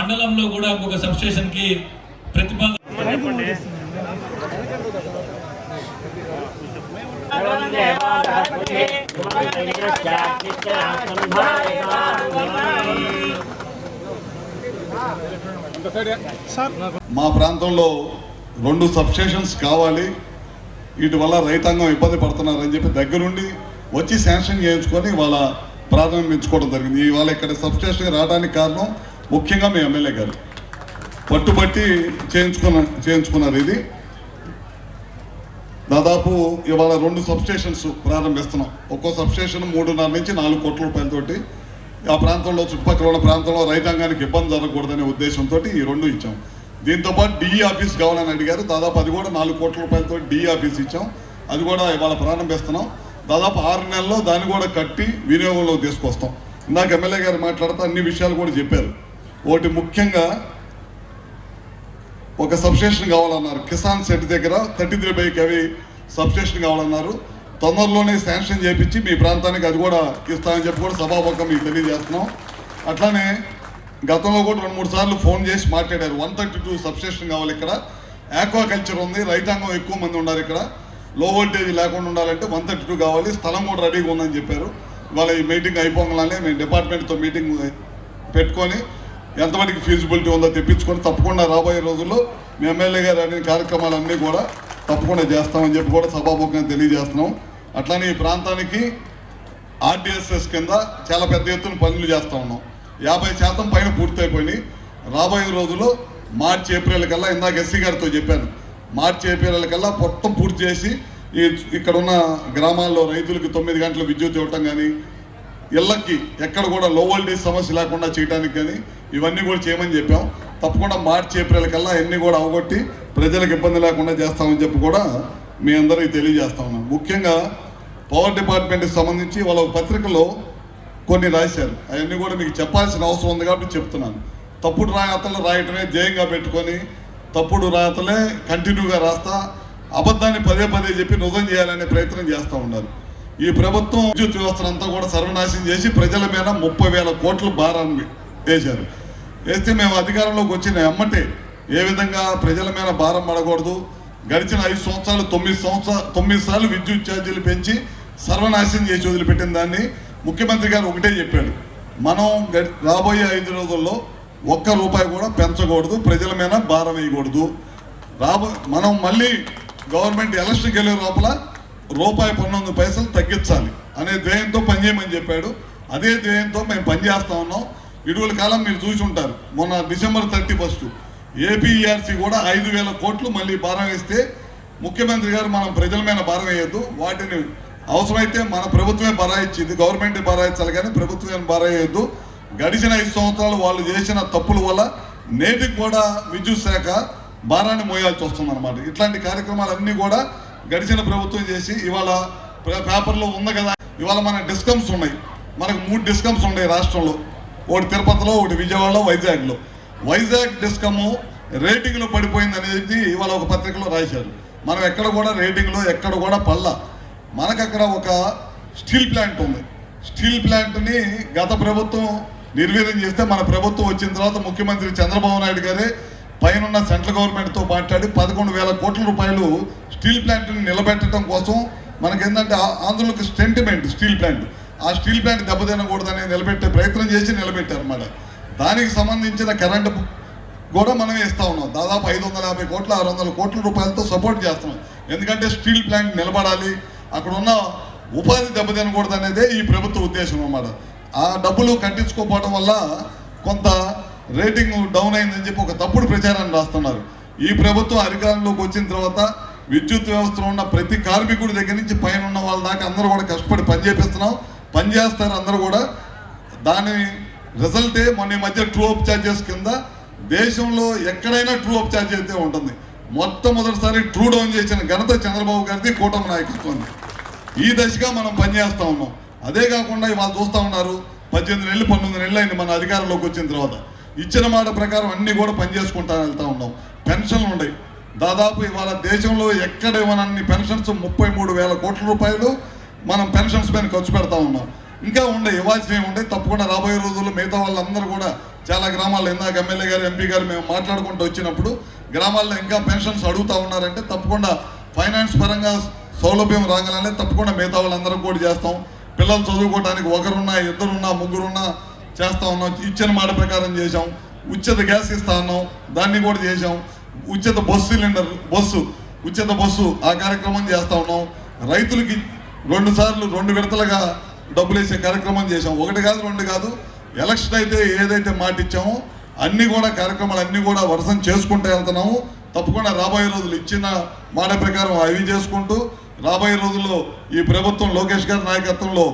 మండలంలో కూడా ఇంకొక సబ్స్టేషన్ కి ప్రతిపాదన మా ప్రాంతంలో 2 సబ్స్టేషన్స్ కావాలి, వీటి వల్ల రైతాంగం ఇబ్బంది పడుతున్నారని చెప్పి దగ్గరుండి వచ్చి శాంక్షన్ చేయించుకొని వాళ్ళ ప్రారంభించుకోవడం జరిగింది. ఇవాళ ఇక్కడ సబ్స్టేషన్ రావడానికి కారణం ముఖ్యంగా మీ ఎమ్మెల్యే గారు పట్టుబట్టి చేయించుకున్నారు. ఇది దాదాపు ఇవాళ 2 సబ్స్టేషన్స్ ప్రారంభిస్తున్నాం. ఒక్కో సబ్స్టేషన్ 3.5 నుంచి 4 కోట్ల రూపాయలతోటి ఆ ప్రాంతంలో చుట్టుపక్కల ఉన్న ప్రాంతంలో రైతాంగానికి ఇబ్బంది జరగకూడదనే ఉద్దేశంతో ఈ 2 ఇచ్చాం. దీంతోపాటు డిఈ ఆఫీస్ కావాలని అడిగారు. దాదాపు అది కూడా 4 కోట్ల రూపాయలతో డిఈ ఆఫీస్ ఇచ్చాం. అది కూడా ఇవాళ ప్రారంభిస్తున్నాం. దాదాపు 6 నెలల్లో దాన్ని కూడా కట్టి వినియోగంలో తీసుకొస్తాం. ఇందాక ఎమ్మెల్యే గారు మాట్లాడుతూ అన్ని విషయాలు కూడా చెప్పారు. ఒకటి ముఖ్యంగా ఒక సబ్స్టేషన్ కావాలన్నారు. కిసాన్ సెట్ దగ్గర 33 kV సబ్స్టేషన్ కావాలన్నారు. తొందరలోనే శాంక్షన్ చేయించి మీ ప్రాంతానికి అది కూడా ఇస్తామని చెప్పి కూడా సభాముఖంగా మీకు తెలియజేస్తున్నాం. అట్లానే గతంలో కూడా 2-3 సార్లు ఫోన్ చేసి మాట్లాడారు. 132 సబ్స్టేషన్ కావాలి. ఇక్కడ ఆక్వాకల్చర్ ఉంది, రైతాంగం ఎక్కువ మంది ఉన్నారు. ఇక్కడ లో వోల్టేజ్ లేకుండా ఉండాలంటే 132 కావాలి, స్థలం కూడా రెడీగా ఉందని చెప్పారు. ఇవాళ ఈ మీటింగ్ అయిపోగానే మేము డిపార్ట్మెంట్తో మీటింగ్ పెట్టుకొని ఎంతమందికి ఫీజిబిలిటీ ఉందో తెప్పించుకొని తప్పకుండా రాబోయే రోజుల్లో మీ ఎమ్మెల్యే గారు అడిగిన కార్యక్రమాలన్నీ కూడా తప్పకుండా చేస్తామని చెప్పి కూడా సభాముఖంగా తెలియజేస్తున్నాం. అట్లానే ఈ ప్రాంతానికి ఆర్డిఎస్ఎస్ కింద చాలా పెద్ద ఎత్తున పనులు చేస్తూ ఉన్నాం. 50% పైన పూర్తయిపోయినాయి. రాబోయే రోజుల్లో మార్చి ఏప్రిల్ కల్లా, ఇందాక ఎస్సీ గారితో చెప్పాను, మార్చి ఏప్రిల్ కల్లా మొత్తం పూర్తి చేసి ఇక్కడ ఉన్న గ్రామాల్లో రైతులకు 9 గంటల విద్యుత్ ఇవ్వటం కానీ, ఇళ్ళకి ఎక్కడ కూడా లో వోల్టేజ్ సమస్య లేకుండా చేయడానికి కానీ ఇవన్నీ కూడా చేయమని చెప్పాం. తప్పకుండా మార్చి ఏప్రిల్ కల్లా అన్నీ కూడా అవగొట్టి ప్రజలకు ఇబ్బంది లేకుండా చేస్తామని చెప్పి కూడా మీ అందరికీ తెలియజేస్తా ఉన్నాం. ముఖ్యంగా పవర్ డిపార్ట్మెంట్కి సంబంధించి వాళ్ళ పత్రికలో కొన్ని రాశారు. అవన్నీ కూడా మీకు చెప్పాల్సిన అవసరం ఉంది కాబట్టి చెప్తున్నాను. తప్పుడు రాతలు రాయటమే ధ్యేయంగా పెట్టుకొని తప్పుడు రాతలే కంటిన్యూగా రాస్తా అబద్ధాన్ని పదే చెప్పి నిజం చేయాలనే ప్రయత్నం చేస్తూ ఉన్నారు. ఈ ప్రభుత్వం విద్యుత్ వ్యవస్థనంతా కూడా సర్వనాశనం చేసి ప్రజల మీద 30,000 కోట్ల భారాన్ని వేశారు. వేస్తే మేము అధికారంలోకి వచ్చిన ఎమ్మటే ఏ విధంగా ప్రజల మీద భారం పడకూడదు, గడిచిన 5 సంవత్సరాలు 9 సార్లు విద్యుత్ ఛార్జీలు పెంచి సర్వనాశనం చేసి వదిలిపెట్టిన దాన్ని ముఖ్యమంత్రి గారు ఒకటే చెప్పాడు, మనం రాబోయే 5 రోజుల్లో ₹1 కూడా పెంచకూడదు, ప్రజల మీద భారం వేయకూడదు. మనం మళ్ళీ గవర్నమెంట్ ఎలక్షన్కి వెళ్ళే లోపల ₹1.19 తగ్గించాలి అనే ధ్యేయంతో పనిచేయమని చెప్పాడు. అదే ధ్యేయంతో మేము పనిచేస్తూ ఉన్నాం. ఇటీవల కాలం మీరు చూసి ఉంటారు, మొన్న డిసెంబర్ 31 ఏపీఈఆర్సీ కూడా 5,000 కోట్లు మళ్ళీ భారం వేస్తే ముఖ్యమంత్రి గారు మనం ప్రజల మీద భారం వేయొద్దు, వాటిని అవసరమైతే మన ప్రభుత్వమే బరాయించింది, గవర్నమెంట్ బరాయించాలి కానీ ప్రభుత్వమే బరాయొద్దు. గడిచిన 5 సంవత్సరాలు వాళ్ళు చేసిన తప్పుల వల్ల నేటికి కూడా విద్యుత్ శాఖ భారాన్ని మోయాల్సి వస్తుందన్నమాట. ఇట్లాంటి కార్యక్రమాలన్నీ కూడా గడిచిన ప్రభుత్వం చేసి ఇవాళ పేపర్లో ఉంది కదా. ఇవాళ మన డిస్కమ్స్ ఉన్నాయి, మనకు 3 డిస్కమ్స్ ఉన్నాయి రాష్ట్రంలో, ఒకటి తిరుపతిలో, ఒకటి విజయవాడలో, వైజాగ్లో. వైజాగ్ డిస్కము రేటింగ్లో పడిపోయింది అనేది ఇవాళ ఒక పత్రికలో రాశారు. మనం ఎక్కడ కూడా రేటింగ్లో ఎక్కడ కూడా పల్లా. మనకు అక్కడ ఒక స్టీల్ ప్లాంట్ ఉంది. స్టీల్ ప్లాంట్ని గత ప్రభుత్వం నిర్వీర్యం చేస్తే మన ప్రభుత్వం వచ్చిన తర్వాత ముఖ్యమంత్రి చంద్రబాబు నాయుడు గారే పైన సెంట్రల్ గవర్నమెంట్తో మాట్లాడి 11,000 కోట్ల రూపాయలు స్టీల్ ప్లాంట్ని నిలబెట్టడం కోసం మనకేంటంటే ఆంధ్రులకు సెంటిమెంట్ స్టీల్ ప్లాంట్, ఆ స్టీల్ ప్లాంట్ దెబ్బతినకూడదని నిలబెట్టే ప్రయత్నం చేసి నిలబెట్టారు అన్నమాట. దానికి సంబంధించిన కరెంటు కూడా మనమే ఇస్తూ ఉన్నాం. దాదాపు 550 కోట్ల 600 కోట్ల రూపాయలతో సపోర్ట్ చేస్తున్నాం. ఎందుకంటే స్టీల్ ప్లాంట్ నిలబడాలి, అక్కడ ఉన్న ఉపాధి దెబ్బతినకూడదు అనేదే ఈ ప్రభుత్వ ఉద్దేశం అన్నమాట. ఆ డబ్బులు కట్టించుకోకపోవడం వల్ల కొంత రేటింగ్ డౌన్ అయిందని చెప్పి ఒక తప్పుడు ప్రచారాన్ని రాస్తున్నారు. ఈ ప్రభుత్వం అధికారంలోకి వచ్చిన తర్వాత విద్యుత్ వ్యవస్థలో ఉన్న ప్రతి కార్మికుడి దగ్గర నుంచి పైన ఉన్న వాళ్ళ దాకా అందరూ కూడా కష్టపడి పనిచేస్తారు అందరూ కూడా. దాని రిజల్టే మొన్న మధ్య ట్రూ అప్ ఛార్జెస్ కింద దేశంలో ఎక్కడైనా ట్రూ అప్ ఛార్జ్ అయితే ఉంటుంది. మొట్టమొదటిసారి ట్రూ డౌన్ చేసిన ఘనత చంద్రబాబు గారిది, కూటమి నాయకత్వం. ఈ దశగా మనం పనిచేస్తూ ఉన్నాం. అదే కాకుండా ఇవాళ చూస్తూ ఉన్నారు, 18 నెలలు 19 నెలలు అయింది మన అధికారంలోకి వచ్చిన తర్వాత. ఇచ్చిన మాట ప్రకారం అన్నీ కూడా పనిచేసుకుంటా వెళ్తూ ఉన్నాం. పెన్షన్లు ఉన్నాయి, దాదాపు ఇవాళ దేశంలో ఎక్కడ ఇవ్వనన్ని పెన్షన్స్ 33,000 కోట్ల రూపాయలు మనం పెన్షన్స్ పైన ఖర్చు పెడతా ఉన్నాం. ఇంకా ఉండే ఇవ్వాల్సినవి ఉండే. తప్పకుండా రాబోయే రోజుల్లో మిగతా వాళ్ళందరూ కూడా చాలా గ్రామాల్లో ఇందాక ఎమ్మెల్యే గారు ఎంపీ గారు మేము మాట్లాడుకుంటూ వచ్చినప్పుడు గ్రామాల్లో ఇంకా పెన్షన్స్ అడుగుతూ ఉన్నారంటే తప్పకుండా ఫైనాన్స్ పరంగా సౌలభ్యం రాగానే తప్పకుండా మిగతా వాళ్ళందరూ కూడా చేస్తాం. పిల్లలు చదువుకోవడానికి ఒకరున్నా ఇద్దరున్నా ముగ్గురున్నా చేస్తూ ఉన్నాం. ఇచ్చిన మాట ప్రకారం చేసాం. ఉచిత గ్యాస్ ఇస్తా ఉన్నాం, దాన్ని కూడా చేసాం. ఉచిత బస్సు సిలిండర్ ఉచిత బస్సు ఆ కార్యక్రమం చేస్తూ ఉన్నాం. రైతులకి 2 సార్లు 2 విడతలుగా డబ్బులు వేసే కార్యక్రమం చేసాం. 1 కాదు 2 కాదు. ఎలక్షన్ అయితే ఏదైతే మాట ఇచ్చామో అన్నీ కూడా కార్యక్రమాలు అన్నీ కూడా వర్షం చేసుకుంటూ వెళ్తున్నాము. తప్పకుండా రాబోయే రోజులు ఇచ్చిన మాట ప్రకారం అవి చేసుకుంటూ రాబోయే రోజుల్లో ఈ ప్రభుత్వం లోకేష్ గారి నాయకత్వంలో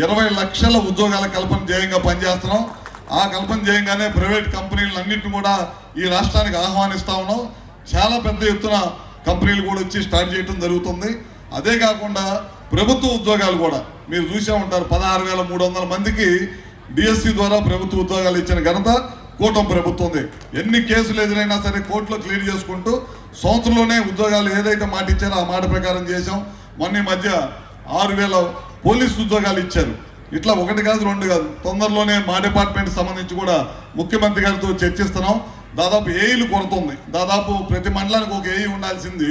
20 లక్షల ఉద్యోగాల కల్పన ధ్యేయంగా పనిచేస్తున్నాం. ఆ కల్పన ధ్యేయంగానే ప్రైవేట్ కంపెనీలన్నింటినీ కూడా ఈ రాష్ట్రానికి ఆహ్వానిస్తా ఉన్నాం. చాలా పెద్ద ఎత్తున కంపెనీలు కూడా వచ్చి స్టార్ట్ చేయడం జరుగుతుంది. అదే కాకుండా ప్రభుత్వ ఉద్యోగాలు కూడా మీరు చూసే ఉంటారు. 16,300 మందికి డిఎస్సి ద్వారా ప్రభుత్వ ఉద్యోగాలు ఇచ్చిన ఘనత కూటమి ప్రభుత్వం. ఎన్ని కేసులు ఎదురైనా సరే కోర్టులో క్లియర్ చేసుకుంటూ సంవత్సరంలోనే ఉద్యోగాలు ఏదైతే మాట ఇచ్చారో ఆ మాట ప్రకారం చేశాం. మొన్న మధ్య 6,000 పోలీసు ఉద్యోగాలు ఇచ్చారు. ఇట్లా 1 కాదు 2 కాదు. తొందరలోనే మా డిపార్ట్మెంట్ సంబంధించి కూడా ముఖ్యమంత్రి గారితో చర్చిస్తున్నాం. దాదాపు ఏఈలు కొరత ఉంది. దాదాపు ప్రతి మండలానికి ఒక ఏఈ ఉండాల్సింది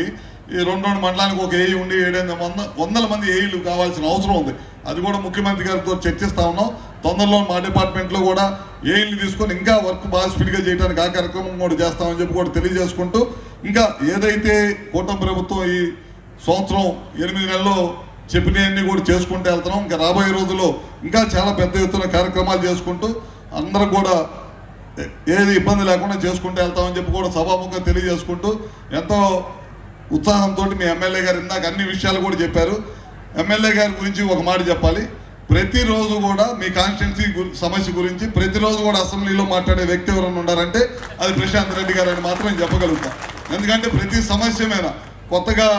ఈ 2 మండలానికి ఒక ఏఈ ఉండి 700 మంది ఏఈలు కావాల్సిన అవసరం ఉంది. అది కూడా ముఖ్యమంత్రి గారితో చర్చిస్తా ఉన్నాం. తొందరలో మా డిపార్ట్మెంట్లో కూడా ఏఈలు తీసుకొని ఇంకా వర్క్ బాగా స్పీడ్గా చేయడానికి ఆ కార్యక్రమం కూడా చేస్తామని చెప్పి కూడా తెలియజేసుకుంటూ ఇంకా ఏదైతే కూటమి ప్రభుత్వం ఈ సంవత్సరం 8 నెలల్లో చెప్పినవన్నీ కూడా చేసుకుంటూ వెళ్తున్నాం. ఇంకా రాబోయే రోజుల్లో ఇంకా చాలా పెద్ద ఎత్తున కార్యక్రమాలు చేసుకుంటూ అందరూ కూడా ఏది ఇబ్బంది లేకుండా చేసుకుంటూ వెళ్తామని చెప్పి కూడా సభాముఖంగా తెలియజేసుకుంటూ ఎంతో ఉత్సాహంతో మీ ఎమ్మెల్యే గారు ఇందాక అన్ని విషయాలు కూడా చెప్పారు. ఎమ్మెల్యే గారి గురించి ఒక మాట చెప్పాలి. ప్రతిరోజు కూడా మీ కాన్స్టిట్యున్సీ సమస్య గురించి ప్రతిరోజు కూడా అసెంబ్లీలో మాట్లాడే వ్యక్తి ఎవరైనా ఉన్నారంటే అది ప్రశాంత్ రెడ్డి గారు అని మాత్రం చెప్పగలుగుతాం. ఎందుకంటే ప్రతి సమస్య మీద కొత్తగా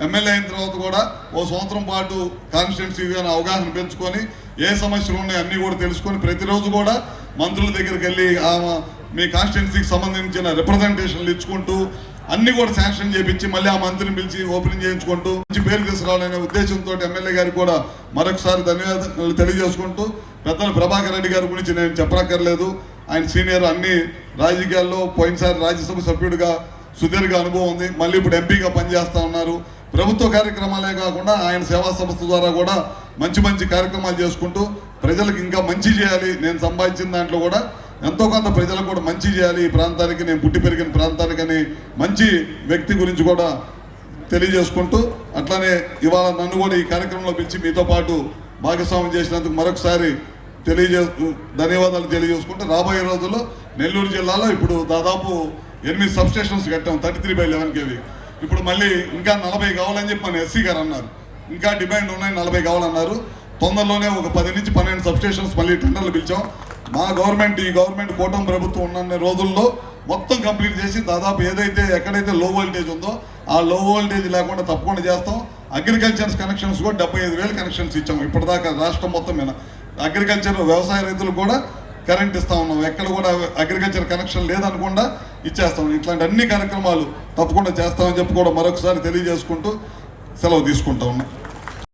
ఎమ్మెల్యే అయిన తర్వాత కూడా ఓ సంవత్సరం పాటు కాన్స్టిట్యున్సీ అవగాహన పెంచుకొని ఏ సమస్యలు ఉన్నాయో అన్నీ కూడా తెలుసుకొని ప్రతిరోజు కూడా మంత్రుల దగ్గరికి వెళ్ళి మీ కాన్స్టిట్యున్సీకి సంబంధించిన రిప్రజెంటేషన్లు ఇచ్చుకుంటూ అన్ని కూడా శాంక్షన్ చేయించి మళ్ళీ ఆ మంత్రిని పిలిచి ఓపెనింగ్ చేయించుకుంటూ మంచి పేరు తీసుకురావాలనే ఉద్దేశంతో ఎమ్మెల్యే గారికి కూడా మరొకసారి ధన్యవాదాలు తెలియజేసుకుంటూ పెద్దలు ప్రభాకర్ రెడ్డి గారి గురించి నేను చెప్పనక్కర్లేదు. ఆయన సీనియర్ అన్ని రాజకీయాల్లో పోయినసారి రాజ్యసభ సభ్యుడిగా సుదీర్ఘ అనుభవం ఉంది. మళ్ళీ ఇప్పుడు ఎంపీగా పనిచేస్తూ ఉన్నారు. ప్రభుత్వ కార్యక్రమాలే కాకుండా ఆయన సేవా సంస్థ ద్వారా కూడా మంచి కార్యక్రమాలు చేసుకుంటూ ప్రజలకు ఇంకా మంచి చేయాలి. నేను సంపాదించిన దాంట్లో కూడా ఎంతో కొంత ప్రజలకు కూడా మంచి చేయాలి. ఈ ప్రాంతానికి నేను పుట్టి పెరిగిన ప్రాంతానికని మంచి వ్యక్తి గురించి కూడా తెలియజేసుకుంటూ అట్లానే ఇవాళ నన్ను కూడా ఈ కార్యక్రమంలో పిలిచి మీతో పాటు భాగస్వామ్యం చేసినందుకు మరొకసారి ధన్యవాదాలు తెలియజేసుకుంటూ రాబోయే రోజుల్లో నెల్లూరు జిల్లాలో ఇప్పుడు దాదాపు 8 సబ్స్టేషన్స్ కట్టాం 33/11 kV. ఇప్పుడు మళ్ళీ ఇంకా 40 కావాలని చెప్పి మన ఎస్సీ గారు అన్నారు. ఇంకా డిమాండ్ ఉన్నాయి 40 కావాలన్నారు. తొందరలోనే ఒక 10 నుంచి 12 సబ్స్టేషన్స్ మళ్ళీ టెండర్లు పిలిచాం. మా గవర్నమెంట్ ఈ గవర్నమెంట్ కూటమి ప్రభుత్వం ఉన్న రోజుల్లో మొత్తం కంప్లీట్ చేసి దాదాపు ఎక్కడైతే లో వోల్టేజ్ ఉందో ఆ లో వోల్టేజ్ లేకుండా తప్పకుండా చేస్తాం. అగ్రికల్చర్ కనెక్షన్స్ కూడా 75,000 కనెక్షన్స్ ఇచ్చాము ఇప్పటిదాకా రాష్ట్రం మొత్తం మీద. అగ్రికల్చర్ వ్యవసాయ రైతులు కూడా కరెంట్ ఇస్తా ఉన్నాం. ఎక్కడ కూడా అగ్రికల్చర్ కనెక్షన్ లేదనకుండా ఇచ్చేస్తాం. ఇట్లాంటి అన్ని కార్యక్రమాలు తప్పకుండా చేస్తామని చెప్పి కూడా మరొకసారి తెలియజేసుకుంటూ సెలవు తీసుకుంటా ఉన్నాం.